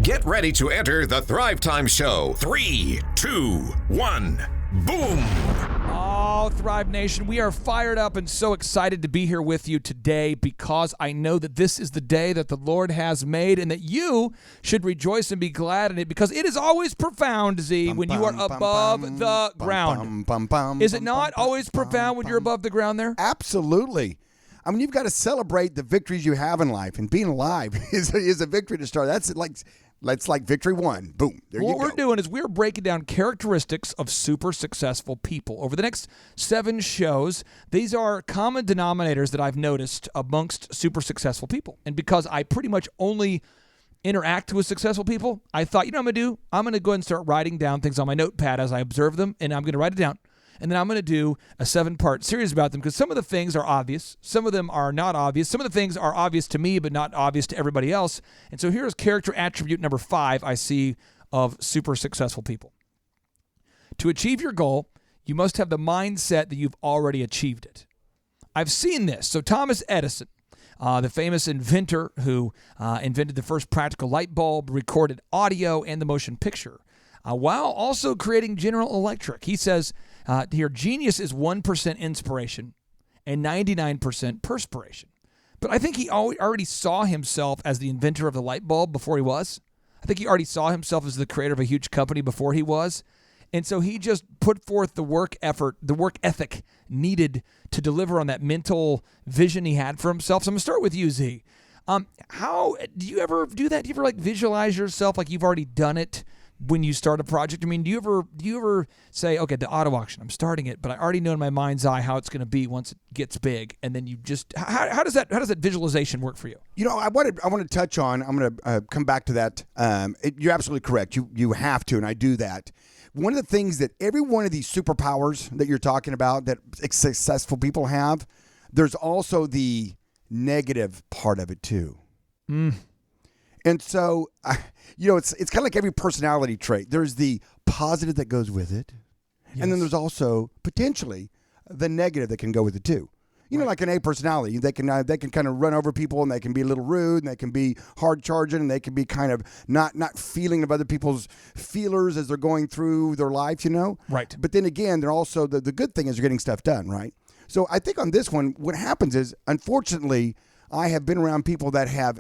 Get ready to enter the Thrivetime Show. 3, 2, 1, boom! Oh, Thrive Nation, we are fired up and so excited to be here with you today because I know that this is the day that the Lord has made and that you should rejoice and be glad in it because it is always profound, Z, when you are above the ground. Is it not always profound when you're above the ground there? Absolutely. I mean, you've got to celebrate the victories you have in life, and being alive is a victory to start. That's like victory one. Boom. There you go. What we're doing is we're breaking down characteristics of super successful people. Over the next 7 shows, these are common denominators that I've noticed amongst super successful people. And because I pretty much only interact with successful people, I thought, you know what I'm going to do? I'm going to go ahead and start writing down things on my notepad as I observe them, and I'm going to write it down. And then I'm going to do a 7-part series about them because some of the things are obvious. Some of them are not obvious. Some of the things are obvious to me but not obvious to everybody else. And so here's character attribute number 5 I see of super successful people. To achieve your goal, you must have the mindset that you've already achieved it. I've seen this. So Thomas Edison, the famous inventor who invented the first practical light bulb, recorded audio and the motion picture, while also creating General Electric. He says here, genius is 1% inspiration and 99% perspiration. But I think he already saw himself as the inventor of the light bulb before he was. I think he already saw himself as the creator of a huge company before he was. And so he just put forth the work effort, the work ethic needed to deliver on that mental vision he had for himself. So I'm going to start with you, Z. How do you ever do that? Do you ever visualize yourself like you've already done it when you start a project? I mean, do you ever say, okay, the auto auction, I'm starting it, but I already know in my mind's eye how it's going to be once it gets big, and then you just how does that visualization work for you? You know, I want to touch on. I'm going to come back to that. You're absolutely correct. You have to, and I do that. One of the things that every one of these superpowers that you're talking about that successful people have, there's also the negative part of it too. And so, it's kind of like every personality trait. There's the positive that goes with it, yes. And then there's also potentially the negative that can go with it too. You know, like an A personality, they can kind of run over people, and they can be a little rude, and they can be hard charging, and they can be kind of not feeling of other people's feelers as they're going through their life. Right. But then again, they're also the good thing is they're getting stuff done, right? So I think on this one, what happens is, unfortunately, I have been around people that have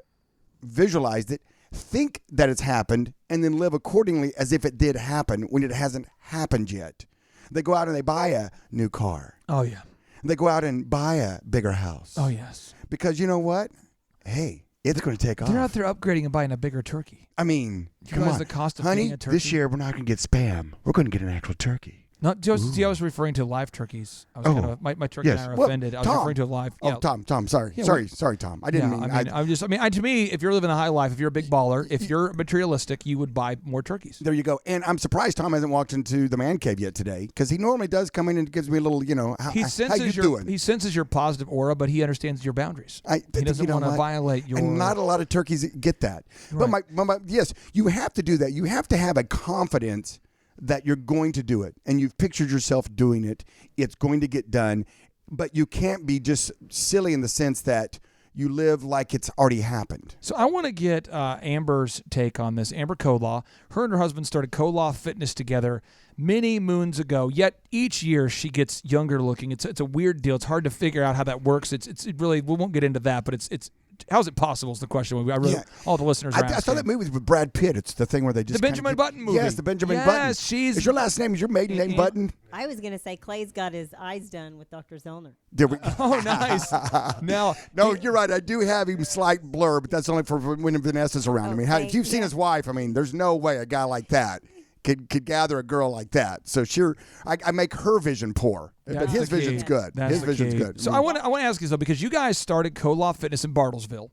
visualized it, think that it's happened, and then live accordingly as if it did happen when it hasn't happened yet. They go out and they buy a new car. Oh, yeah. They go out and buy a bigger house. Oh, yes. Because you know what? Hey, it's going to take off. They're out there upgrading and buying a bigger turkey. I mean, come on. The cost of honey, a turkey? This year we're not going to get Spam. We're going to get an actual turkey. Not just, see, I was referring to live turkeys. I was my turkey and I are offended. I was referring to a live. Oh, yeah. Tom, sorry. Sorry, Tom. I didn't mean. To me, if you're living a high life, if you're a big baller, if you're materialistic, you would buy more turkeys. There you go. And I'm surprised Tom hasn't walked into the man cave yet today, because he normally does come in and gives me a little, how you doing? He senses your positive aura, but he understands your boundaries. He doesn't want to violate your. And not a lot of turkeys get that. Right. But yes, you have to do that. You have to have a confidence that you're going to do it, and you've pictured yourself doing it. It's going to get done, but you can't be just silly in the sense that you live like it's already happened. So I want to get Amber's take on this. Amber Kolaw, her and her husband started Kolaw Fitness together many moons ago, yet each year she gets younger looking. It's a weird deal. It's hard to figure out how that works. It really, we won't get into that, but it's how's it possible is the question. All the listeners are asking. I saw that movie with Brad Pitt. It's the thing where they just... The Benjamin Button movie. Yes, the Benjamin Button. Yes, Is your last name, is your maiden name Button? I was going to say Clay's got his eyes done with Dr. Zellner. Oh, nice. No, you're right. I do have him slight blur, but that's only for when Vanessa's around. If you've seen his wife, there's no way a guy like that could gather a girl like that. So sure, I make her vision poor, but his vision's good. His vision's good. So I want to ask you, though, because you guys started Kolaw Fitness in Bartlesville.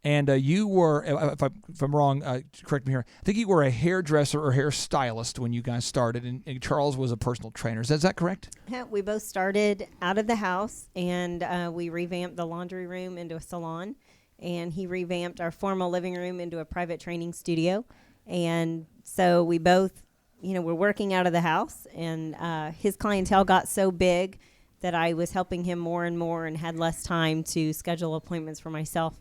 And you were, if I'm wrong, correct me here, I think you were a hairdresser or hairstylist when you guys started, and Charles was a personal trainer. Is that correct? Yeah, we both started out of the house, and we revamped the laundry room into a salon, and he revamped our formal living room into a private training studio. And so we both, were working out of the house, and his clientele got so big that I was helping him more and more and had less time to schedule appointments for myself.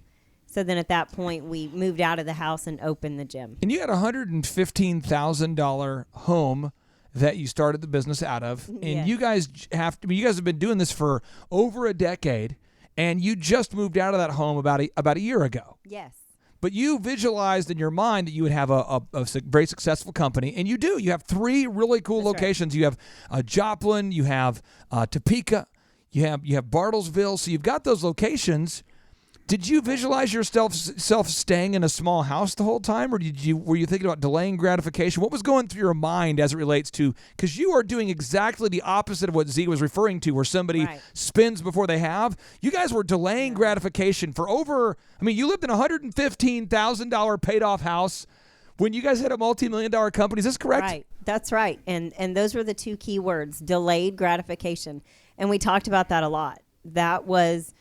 So then at that point, we moved out of the house and opened the gym. And you had a $115,000 home that you started the business out of, and Yes. you guys have been doing this for over a decade, and you just moved out of that home about a year ago. Yes. But you visualized in your mind that you would have a very successful company, and you do. You have 3 really cool locations. Right. You have Joplin, you have Topeka, you have Bartlesville. So you've got those locations. Did you visualize yourself staying in a small house the whole time, or were you thinking about delaying gratification? What was going through your mind as it relates to, because you are doing exactly the opposite of what Z was referring to, where somebody spins before they have. You guys were delaying gratification for you lived in a $115,000 paid off house when you guys had a multi-million-dollar company. Is this correct? Right. That's right. And those were the 2 key words, delayed gratification. And we talked about that a lot. That was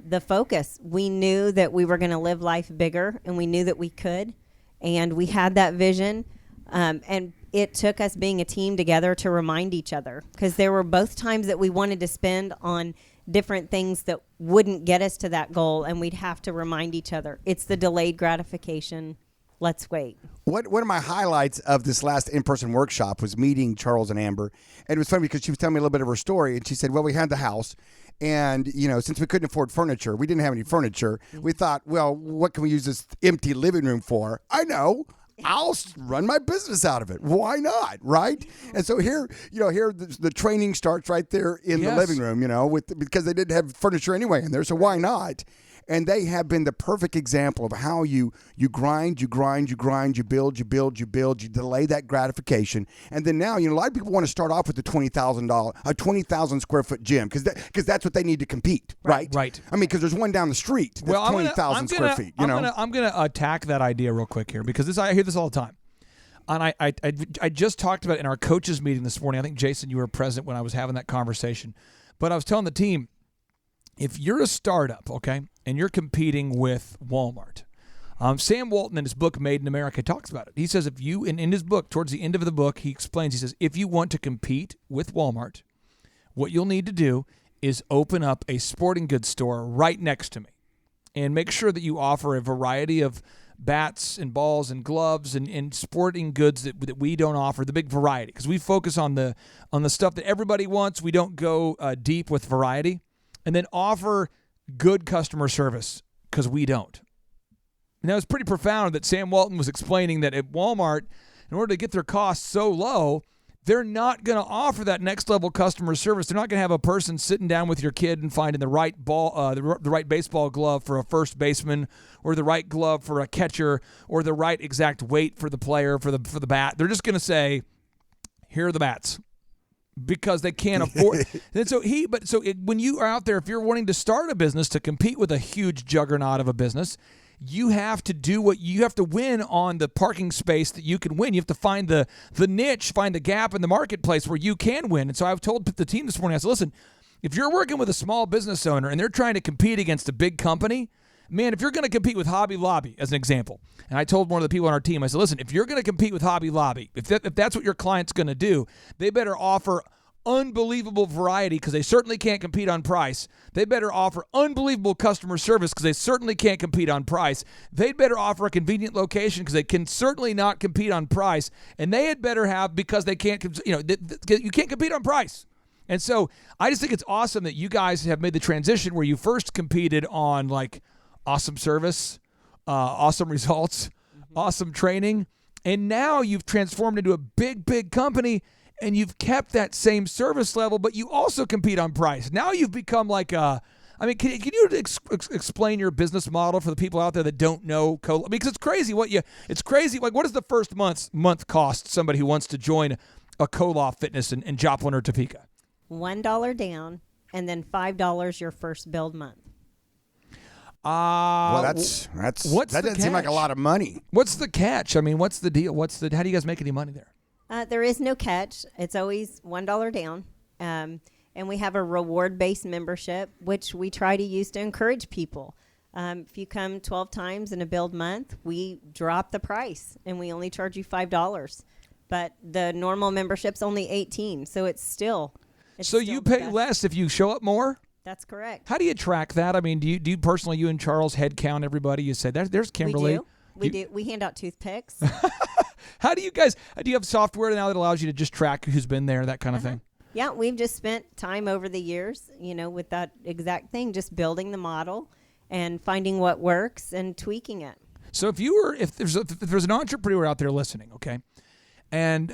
the focus. We knew that we were going to live life bigger, and we knew that we could, and we had that vision. And it took us being a team together to remind each other, because there were both times that we wanted to spend on different things that wouldn't get us to that goal, and we'd have to remind each other, it's the delayed gratification. Let's wait. One of my highlights of this last in-person workshop was meeting Charles and Amber. And it was funny because she was telling me a little bit of her story, and she said, well, we had the house, and, since we couldn't afford furniture, we didn't have any furniture. We thought, well, what can we use this empty living room for? I know. I'll run my business out of it. Why not, right? And so here the training starts right there in the living room, because they didn't have furniture anyway in there, so why not? And they have been the perfect example of how you grind, you build, you delay that gratification. And then now, a lot of people want to start off with the a 20,000 square foot gym because that's what they need to compete, right? Right. I mean, because there's one down the street that's 20,000 square feet. I'm gonna attack that idea real quick here, because I hear this all the time. And I just talked about it in our coaches meeting this morning. I think, Jason, you were present when I was having that conversation. But I was telling the team, if you're a startup, okay, and you're competing with Walmart, Sam Walton in his book Made in America talks about it. He says in his book, towards the end of the book, he explains, he says, if you want to compete with Walmart, what you'll need to do is open up a sporting goods store right next to me and make sure that you offer a variety of bats and balls and gloves and sporting goods that we don't offer, the big variety, because we focus on the stuff that everybody wants. We don't go deep with variety. And then offer good customer service, because we don't. And that was pretty profound that Sam Walton was explaining that at Walmart, in order to get their costs so low, they're not going to offer that next level customer service. They're not going to have a person sitting down with your kid and finding the right ball, the right baseball glove for a first baseman, or the right glove for a catcher, or the right exact weight for the player for the bat. They're just going to say, here are the bats. Because they can't afford. And when you are out there, if you're wanting to start a business to compete with a huge juggernaut of a business, you have to win on the parking space that you can win. You have to find the niche, find the gap in the marketplace where you can win. And so I've told the team this morning, I said, listen, if you're working with a small business owner and they're trying to compete against a big company, man, if you're going to compete with Hobby Lobby, as an example, and I told one of the people on our team, I said, listen, if you're going to compete with Hobby Lobby, if that's what your client's going to do, they better offer unbelievable variety, because they certainly can't compete on price. They better offer unbelievable customer service, because they certainly can't compete on price. They'd better offer a convenient location, because they can certainly not compete on price. And they had better have, because they can't, you can't compete on price. And so I just think it's awesome that you guys have made the transition where you first competed on like awesome service, awesome results, awesome training, and now you've transformed into a big company, and you've kept that same service level, but you also compete on price. Now you've become like can you explain your business model for the people out there that don't know because it's crazy what does the first month cost somebody who wants to join a Koloff Fitness in Joplin or Topeka? $1 down, and then $5 your first build month. Well, that doesn't seem like a lot of money. What's the catch? I mean, what's the deal? How do you guys make any money there? There is no catch. It's always $1 down. And we have a reward-based membership, which we try to use to encourage people. If you come 12 times in a build month, we drop the price, and we only charge you $5. But the normal membership's only $18, so it's still... So you pay less if you show up more? That's correct. How do you track that? I mean, do you personally, you and Charles head count everybody? You say, there's Kimberly. We do. We hand out toothpicks. How do you guys, do you have software now that allows you to just track who's been there, that kind of thing? Yeah, we've just spent time over the years, with that exact thing, just building the model and finding what works and tweaking it. So if there's an entrepreneur out there listening, okay, and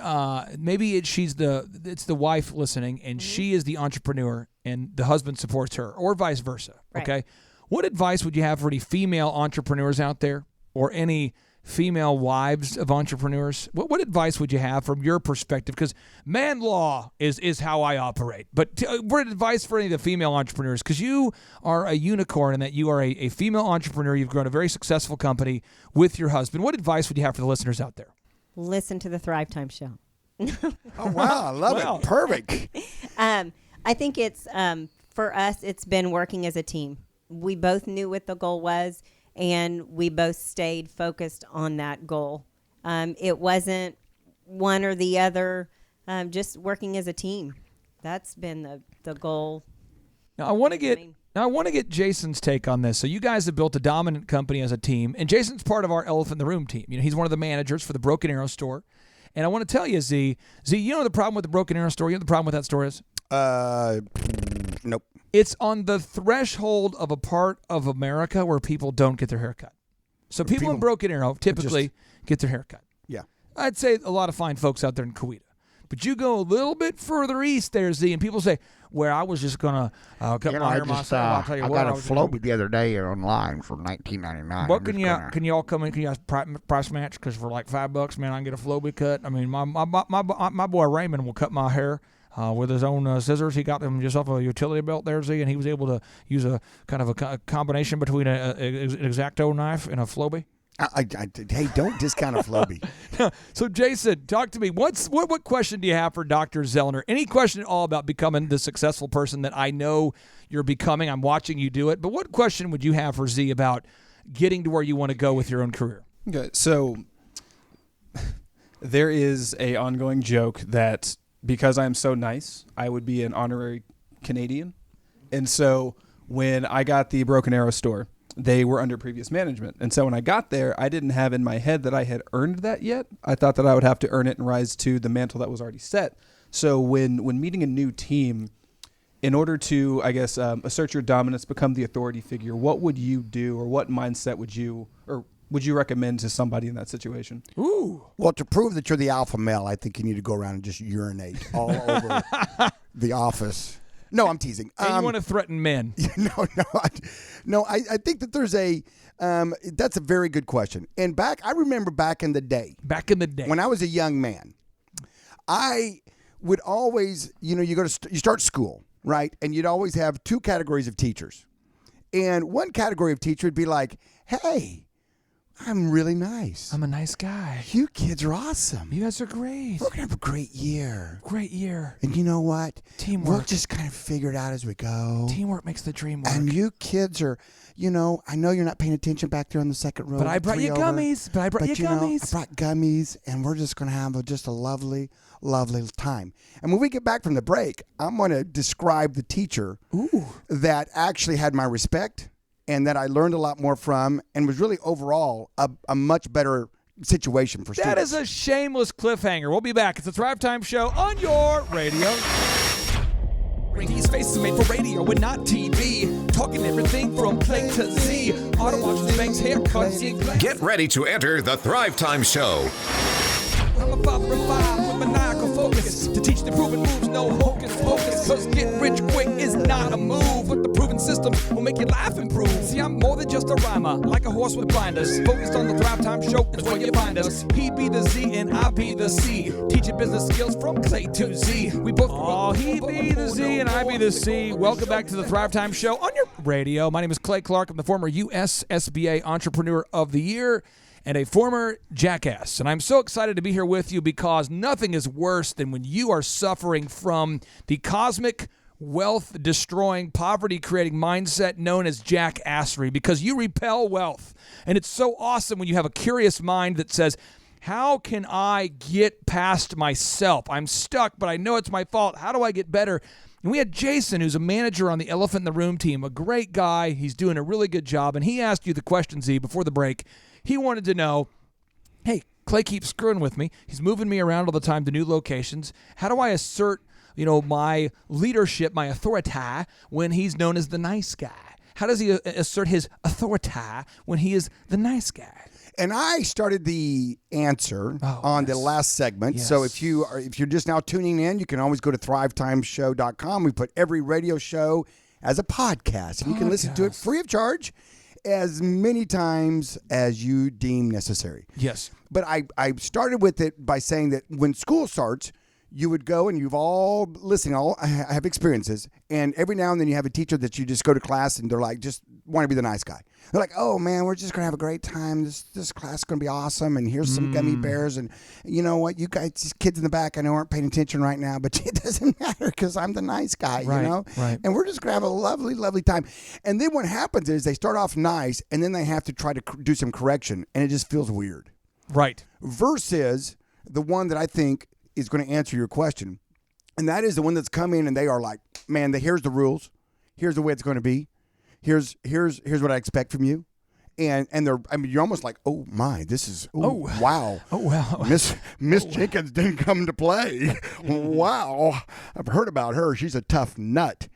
maybe it's the wife listening, and she is the entrepreneur, and the husband supports her, or vice versa, okay? Right. What advice would you have for any female entrepreneurs out there, or any female wives of entrepreneurs? What advice would you have from your perspective? Because man law is how I operate. But what advice for any of the female entrepreneurs? Because you are a unicorn in that you are a female entrepreneur. You've grown a very successful company with your husband. What advice would you have for the listeners out there? Listen to the Thrivetime show. Oh, wow. I love it. Perfect. I think it's, for us, it's been working as a team. We both knew what the goal was, and we both stayed focused on that goal. It wasn't one or the other, just working as a team. That's been the goal. Now I want to get Jason's take on this. So you guys have built a dominant company as a team, and Jason's part of our Elephant in the Room team. He's one of the managers for the Broken Arrow store. And I want to tell you, Z, you know the problem with the Broken Arrow store? You know what the problem with that store is? Nope. It's on the threshold of a part of America where people don't get their hair cut. So people in Broken Arrow typically get their hair cut. Yeah. I'd say a lot of fine folks out there in Coweta. But you go a little bit further east there, Z, and people say, well, I was just going to cut my hair myself. I'll tell you I what. got a Flowbee the other day online for $19.99. What can y'all come in? Can y'all price match? Because for like $5, man, I can get a Flowbee cut. I mean, my boy Raymond will cut my hair with his own scissors. He got them just off a utility belt there, Z, and he was able to use a kind of a combination between an X-Acto knife and a Flowbee. Hey, don't discount a Flowbee. So, Jason, talk to me. What question do you have for Dr. Zellner? Any question at all about becoming the successful person that I know you're becoming? I'm watching you do it. But what question would you have for Z about getting to where you want to go with your own career? Okay, so there is a ongoing joke that because I'm so nice, I would be an honorary Canadian. And so when I got the Broken Arrow store, they were under previous management. And so when I got there, I didn't have in my head that I had earned that yet. I thought that I would have to earn it and rise to the mantle that was already set. So when meeting a new team, in order to, I guess, assert your dominance, become the authority figure, what would you do, or what mindset would you recommend to somebody in that situation? Ooh. Well, to prove that you're the alpha male, I think you need to go around and just urinate all over the office. No, I'm teasing. And you want to threaten men. No, I think that there's that's a very good question. And I remember back in the day. When I was a young man, I would always, you start school, right? And you'd always have two categories of teachers. And one category of teacher would be like, hey, I'm really nice. I'm a nice guy. You kids are awesome. You guys are great. We're going to have a great year. Great year. And you know what? Teamwork. We'll just kind of figure it out as we go. Teamwork makes the dream work. And you kids are, I know you're not paying attention back there on the second row. But I brought you gummies. I brought gummies, and we're just going to have just a lovely, lovely time. And when we get back from the break, I'm going to describe the teacher that actually had my respect, and that I learned a lot more from, and was really overall a much better situation for students. That is a shameless cliffhanger. We'll be back. It's the Thrivetime Show on your radio. These faces are made for radio and not TV. Talking everything from play to Z. Auto washes, banks, haircuts. Get ready to enter the Thrivetime Show. I'm a father of five with maniacal focus to teach the proven moves, no hocus pocus. Cause get rich quick is not a move, but the proven system will make your life improve. See, I'm more than just a rhymer, like a horse with blinders. Focused on the Thrivetime Show, it's where you find us. He be the Z and I be the C. Teaching business skills from Clay to Z. We both he be the Z and I be the C. Welcome back to the Thrivetime Show on your radio. My name is Clay Clark. I'm the former USSBA Entrepreneur of the Year and a former jackass. And I'm so excited to be here with you because nothing is worse than when you are suffering from the cosmic wealth-destroying, poverty-creating mindset known as jackassery, because you repel wealth. And it's so awesome when you have a curious mind that says, how can I get past myself? I'm stuck, but I know it's my fault. How do I get better? And we had Jason, who's a manager on the Elephant in the Room team, a great guy. He's doing a really good job. And he asked you the question, Z, before the break. He wanted to know, hey, Clay keeps screwing with me. He's moving me around all the time to new locations. How do I assert, my leadership, my authority, when he's known as the nice guy? How does he assert his authority when he is the nice guy? And I started the answer on the last segment. Yes. So if you're just now tuning in, you can always go to thrivetimeshow.com. We put every radio show as a podcast, and you can listen to it free of charge as many times as you deem necessary. Yes. But I started with it by saying that when school starts, you would go, and you've all I have experiences, and every now and then you have a teacher that you just go to class and they're like, just want to be the nice guy. They're like, oh man, we're just going to have a great time. This class is going to be awesome, and here's some gummy bears, and you know what, you guys, these kids in the back, I know aren't paying attention right now, but it doesn't matter because I'm the nice guy, Right, you know? right. And we're just going to have a lovely, lovely time. And then what happens is they start off nice, and then they have to try to do some correction, and it just feels weird. Right. Versus the one that I think is going to answer your question. And that is the one that's come in and they are like, man, here's the rules. Here's the way it's going to be. Here's what I expect from you. And you're almost like, oh my, this is, wow. Oh, wow. Miss Jenkins didn't come to play. Wow. I've heard about her. She's a tough nut.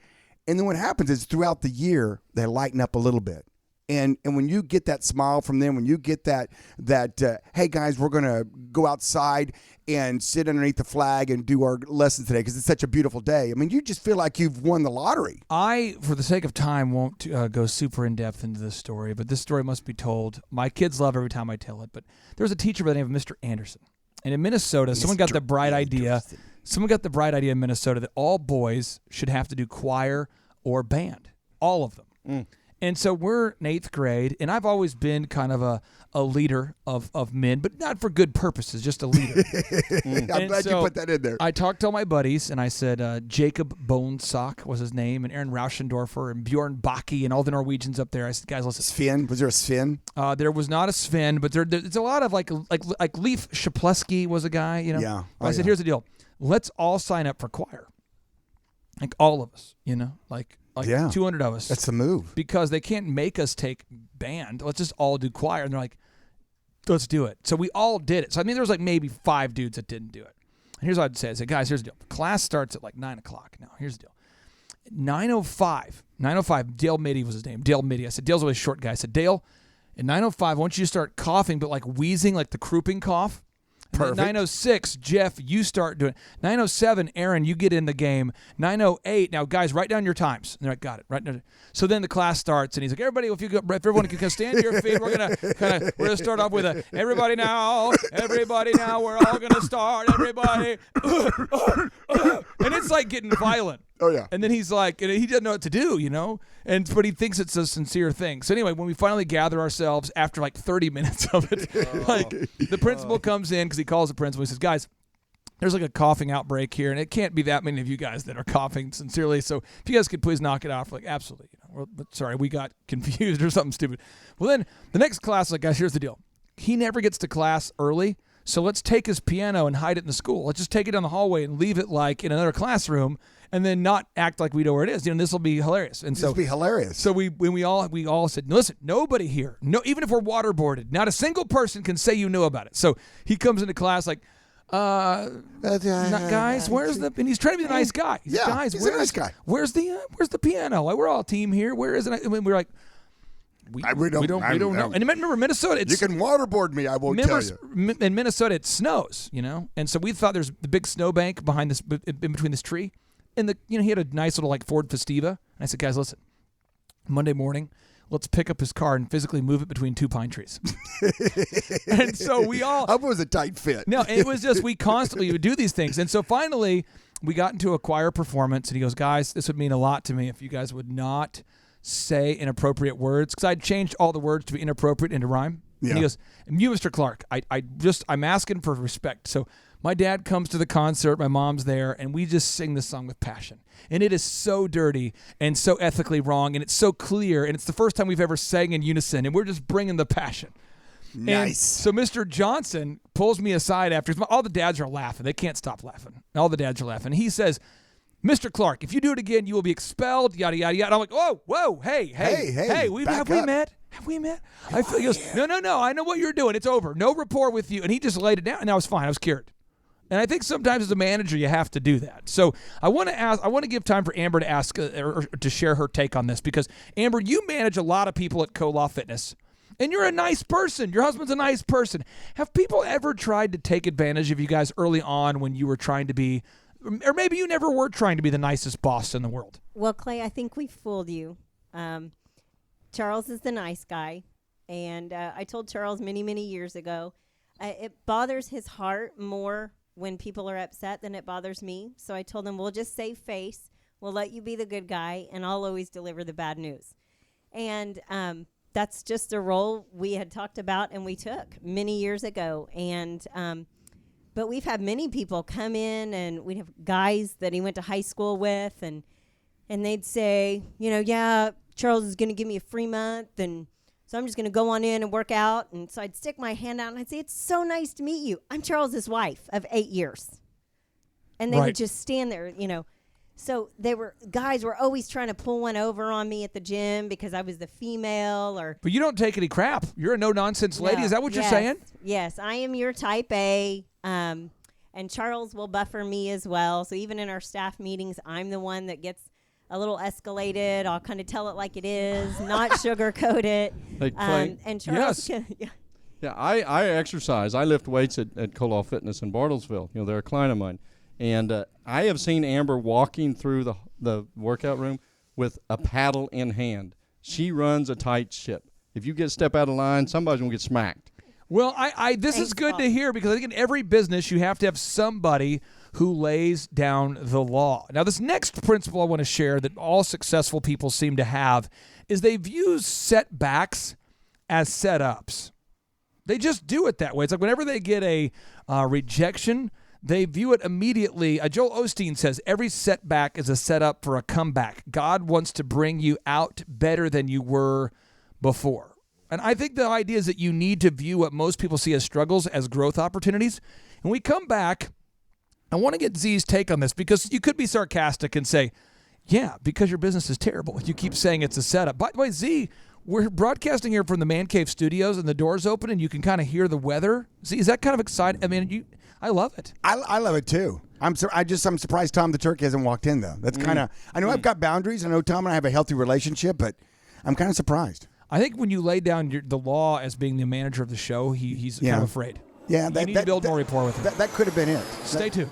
And then what happens is throughout the year, they lighten up a little bit. And when you get that smile from them, when you get that hey guys, we're gonna go outside and sit underneath the flag and do our lessons today because it's such a beautiful day. I mean, you just feel like you've won the lottery. I, for the sake of time, won't go super in depth into this story, but this story must be told. My kids love every time I tell it. But there was a teacher by the name of Mr. Anderson, and in Minnesota, someone got the bright idea. Someone got the bright idea in Minnesota that all boys should have to do choir or band, all of them. And so we're in 8th grade, and I've always been kind of a leader of men, but not for good purposes, just a leader. I'm glad you put that in there. I talked to all my buddies, and I said Jacob Bonesock was his name, and Aaron Rauschendorfer, and Bjorn Baki, and all the Norwegians up there. I said, guys, listen. Sven? Was there a Sven? There was not a Sven, but there's a lot of like Leif Shapleski was a guy, you know. Yeah. I said, here's the deal. Let's all sign up for choir. Like all of us, you know, like 200 of us. That's the move. Because they can't make us take band. Let's just all do choir. And they're like, let's do it. So we all did it. So I mean, there was like maybe 5 dudes that didn't do it. And here's what I'd say. I said, guys, here's the deal. Class starts at like 9 o'clock. Now, here's the deal. 9:05, Dale Mitty was his name. Dale Mitty. I said, Dale's a really short guy. I said, Dale, at 9:05, I want you to start coughing, but like wheezing, like the crouping cough. Perfect. 9:06, Jeff, you start doing it. 9:07, Aaron, you get in the game. 9:08, now guys, write down your times. And they're like, got it. Right. So then the class starts, and he's like, everybody, if everyone can stand to your feet, we're gonna start off with everybody now, we're all gonna start, everybody, and it's like getting violent. Oh yeah. And then he's like, and he doesn't know what to do, you know, but he thinks it's a sincere thing. So anyway, when we finally gather ourselves after like 30 minutes of it, the principal comes in because he calls the principal. He says, guys, there's like a coughing outbreak here, and it can't be that many of you guys that are coughing sincerely. So if you guys could please knock it off, like absolutely. You know, sorry, we got confused or something stupid. Well, then the next class, like guys, here's the deal. He never gets to class early. So let's take his piano and hide it in the school. Let's just take it down the hallway and leave it like in another classroom, and then not act like we know where it is. You know, this will be hilarious. And This will be hilarious. So we all said, listen, nobody here, even if we're waterboarded, not a single person can say you knew about it. So he comes into class like, guys, where's the? And he's trying to be the nice guy. He's like, guys, he's a nice guy. Where's the piano? Like, we're all a team here. Where is it? And we're like, we don't know. And remember Minnesota, you can waterboard me. I won't tell you. In Minnesota, it snows, you know, and so we thought there's the big snowbank behind this, in between this tree, and he had a nice little like Ford Festiva, and I said, guys, listen, Monday morning, let's pick up his car and physically move it between 2 pine trees. And so we all. That was a tight fit. No, it was just we constantly would do these things, and so finally we got into a choir performance, and he goes, guys, this would mean a lot to me if you guys would not say inappropriate words, because I'd changed all the words to be inappropriate into rhyme. Yeah. And he goes, and you, Mr. Clark, I'm asking for respect. So my dad comes to the concert, my mom's there, and we just sing this song with passion. And it is so dirty and so ethically wrong, and it's so clear, and it's the first time we've ever sang in unison, and we're just bringing the passion. Nice. And so Mr. Johnson pulls me aside after, all the dads are laughing. They can't stop laughing. All the dads are laughing. He says, Mr. Clark, if you do it again, you will be expelled, yada, yada, yada. And I'm like, whoa, hey, Hey, have we back met? Have we met? I feel, he goes, no, I know what you're doing. It's over. No rapport with you. And he just laid it down, and I was fine. I was cured. And I think sometimes as a manager, you have to do that. So I want to give time for Amber to ask or to share her take on this, because Amber, you manage a lot of people at Co-Law Fitness, and you're a nice person. Your husband's a nice person. Have people ever tried to take advantage of you guys early on when you were trying to be, or maybe you never were trying to be the nicest boss in the world? Well, Clay, I think we fooled you. Charles is the nice guy, and I told Charles many, many years ago, it bothers his heart more when people are upset than it bothers me. So I told him, we'll just save face. We'll let you be the good guy, and I'll always deliver the bad news. And that's just a role we had talked about and we took many years ago. And but we've had many people come in, and we'd have guys that he went to high school with, and they'd say, yeah, Charles is going to give me a free month, and so I'm just going to go on in and work out. And so I'd stick my hand out and I'd say, it's so nice to meet you. I'm Charles's wife of 8 years. And they would just stand there, So guys were always trying to pull one over on me at the gym because I was the female. But you don't take any crap. You're a no-nonsense lady. Is that what you're saying? Yes, I am your type A. And Charles will buffer me as well. So even in our staff meetings, I'm the one that gets a little escalated. I'll kind of tell it like it is, not sugarcoat it. Hey, Clay, and Charles, yeah, I exercise. I lift weights at Co-Law Fitness in Bartlesville. They're a client of mine, and I have seen Amber walking through the workout room with a paddle in hand. She runs a tight ship. If you step out of line, somebody's gonna get smacked. Well, this is good to hear, because I think in every business you have to have somebody who lays down the law. Now, this next principle I want to share that all successful people seem to have is they view setbacks as setups. They just do it that way. It's like whenever they get a rejection, they view it immediately. Joel Osteen says, every setback is a setup for a comeback. God wants to bring you out better than you were before. And I think the idea is that you need to view what most people see as struggles as growth opportunities. And we come back, I want to get Z's take on this, because you could be sarcastic and say, yeah, because your business is terrible. You keep saying it's a setup. By the way, Z, we're broadcasting here from the Man Cave Studios, and the door's open, and you can kind of hear the weather. Z, is that kind of exciting? I mean, I love it. I love it too. I'm surprised Tom the Turkey hasn't walked in, though. That's kind of, I know I've got boundaries. I know Tom and I have a healthy relationship, but I'm kind of surprised. I think when you lay down the law as being the manager of the show, he's kind of afraid. Yeah, you need to build more rapport with him. That could have been it. Stay tuned.